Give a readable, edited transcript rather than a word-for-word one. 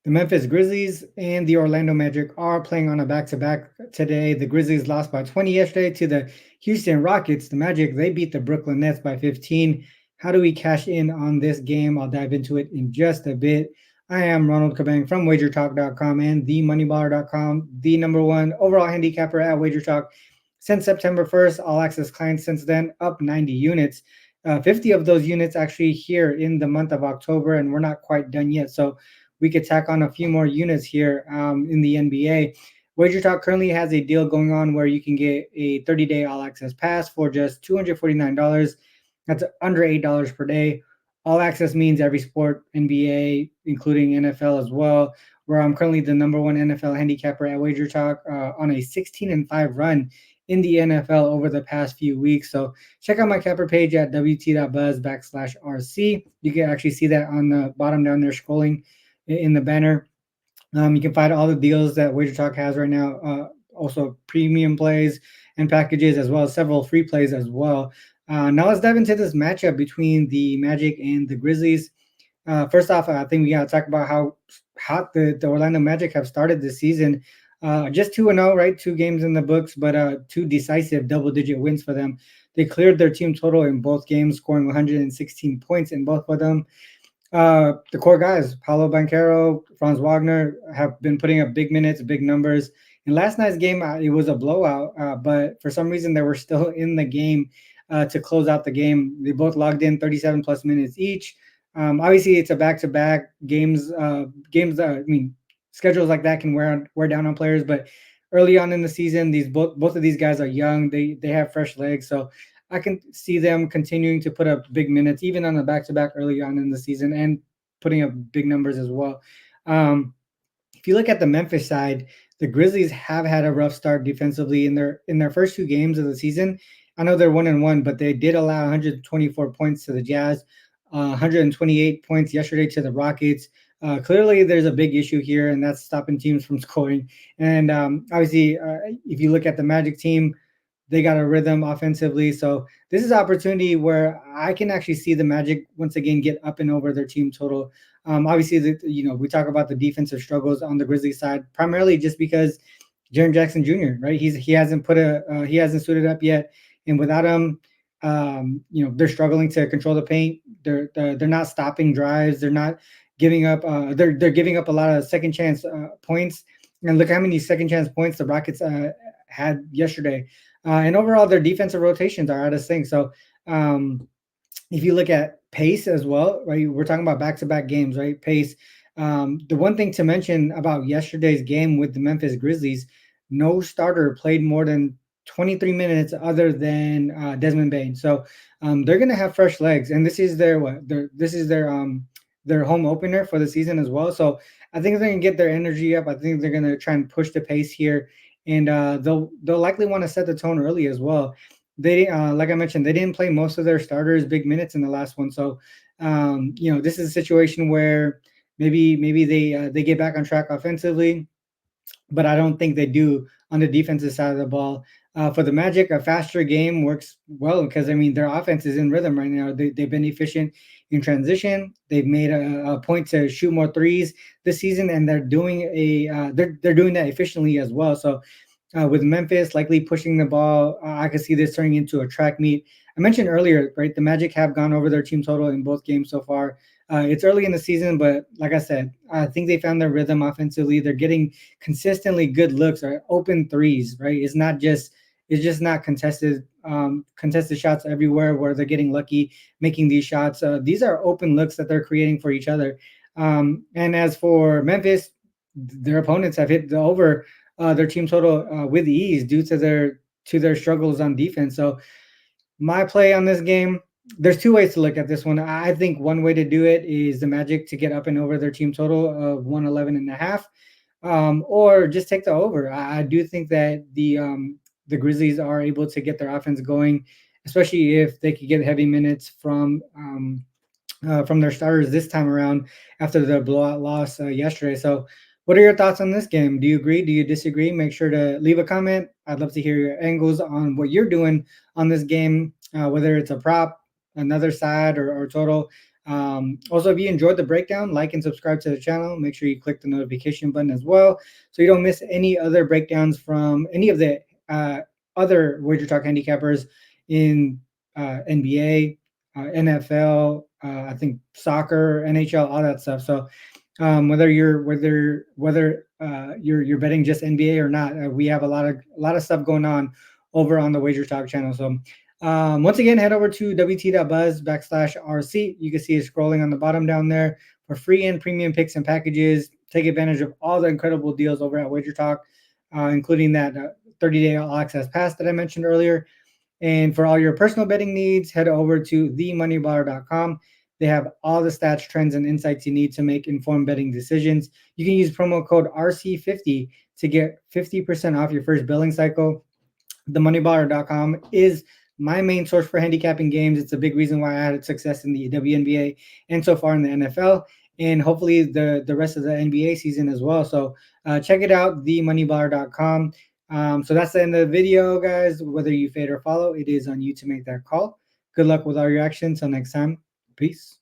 The Memphis Grizzlies and the Orlando Magic are playing on a back-to-back today. The Grizzlies lost by 20 yesterday to the Houston Rockets. The Magic, they beat the Brooklyn Nets by 15. How do we cash in on this game? I'll dive into it in just a bit. I am Ronald Kabang from wagertalk.com and themoneyballer.com, the number one overall handicapper at WagerTalk. Since September 1st, all access clients since then up 90 units. 50 of those units actually here in the month of October, and we're not quite done yet. So we could tack on a few more units here in the NBA. WagerTalk currently has a deal going on where you can get a 30-day all access pass for just $249. That's under $8 per day. All access means every sport, NBA, including NFL as well, where I'm currently the number one NFL handicapper at WagerTalk on a 16-5 run in the NFL over the past few weeks. So check out my capper page at wt.buzz/RC. You can actually see that on the bottom down there scrolling in the banner. You can find all the deals that WagerTalk has right now, also premium plays and packages, as well as several free plays as well. Now let's dive into this matchup between the Magic and the Grizzlies. First off, I think we got to talk about how hot the Orlando Magic have started this season. Just 2-0, right? 2 games in the books, but 2 decisive double-digit wins for them. They cleared their team total in both games, scoring 116 points in both of them. The core guys, Paolo Banchero, Franz Wagner, have been putting up big minutes, big numbers. In last night's game, it was a blowout, but for some reason, they were still in the game to close out the game. They both logged in 37 plus minutes each. Obviously, it's a back-to-back games. Schedules like that can wear down on players, but early on in the season, both of these guys are young. They have fresh legs, so I can see them continuing to put up big minutes, even on the back-to-back early on in the season, and putting up big numbers as well. If you look at the Memphis side, the Grizzlies have had a rough start defensively in their first 2 games of the season. I know they're 1-1, but they did allow 124 points to the Jazz, 128 points yesterday to the Rockets. Clearly, there's a big issue here, and that's stopping teams from scoring. And obviously, if you look at the Magic team, they got a rhythm offensively. So this is an opportunity where I can actually see the Magic once again get up and over their team total. Obviously, we talk about the defensive struggles on the Grizzlies side, primarily just because Jaren Jackson Jr. Right, he hasn't suited up yet, and without him, they're struggling to control the paint. They're not stopping drives. They're not giving up. They're giving up a lot of second chance points. And look how many second chance points the Rockets had yesterday. And overall, their defensive rotations are out of sync. So if you look at pace as well, right, we're talking about back-to-back games, right? Pace. The one thing to mention about yesterday's game with the Memphis Grizzlies, no starter played more than 23 minutes other than Desmond Bane. So they're going to have fresh legs. And this is their home opener for the season as well. So I think they're going to get their energy up. I think they're going to try and push the pace here, and they'll likely want to set the tone early as well. They like I mentioned, they didn't play most of their starters big minutes in the last one. So this is a situation where maybe they get back on track offensively, but I don't think they do on the defensive side of the ball. For the Magic, a faster game works well because their offense is in rhythm right now. They've been efficient in transition. They've made a point to shoot more threes this season, and they're doing they're doing that efficiently as well. So with Memphis likely pushing the ball, I could see this turning into a track meet. I mentioned earlier, right? The Magic have gone over their team total in both games so far. It's early in the season, but like I said, I think they found their rhythm offensively. They're getting consistently good looks or open threes, right? It's just not contested shots everywhere where they're getting lucky making these shots. These are open looks that they're creating for each other. And as for Memphis, their opponents have hit the over their team total with ease due to their struggles on defense. So my play on this game, there's 2 ways to look at this one. I think one way to do it is the Magic to get up and over their team total of 111.5, or just take the over. I do think that the Grizzlies are able to get their offense going, especially if they could get heavy minutes from their starters this time around after the blowout loss yesterday. So what are your thoughts on this game? Do you agree? Do you disagree? Make sure to leave a comment. I'd love to hear your angles on what you're doing on this game, whether it's a prop, another side, or total. Also, if you enjoyed the breakdown, like and subscribe to the channel. Make sure you click the notification button as well, so you don't miss any other breakdowns from any of the other Wager Talk handicappers in NBA, NFL, I think soccer, NHL, all that stuff. So whether you're betting just NBA or not, we have a lot of stuff going on over on the Wager Talk channel. So once again, head over to wt.buzz/RC. You can see it scrolling on the bottom down there for free and premium picks and packages. Take advantage of all the incredible deals over at Wager Talk, including that 30-day all access pass that I mentioned earlier. And for all your personal betting needs, head over to themoneybar.com. They have all the stats, trends, and insights you need to make informed betting decisions. You can use promo code RC50 to get 50% off your first billing cycle. Themoneybar.com is my main source for handicapping games. It's a big reason why I had success in the WNBA and so far in the NFL, and hopefully the rest of the NBA season as well. So check it out, themoneybar.com. So that's the end of the video, guys. Whether you fade or follow, it is on you to make that call. Good luck with all your actions. Till next time, peace.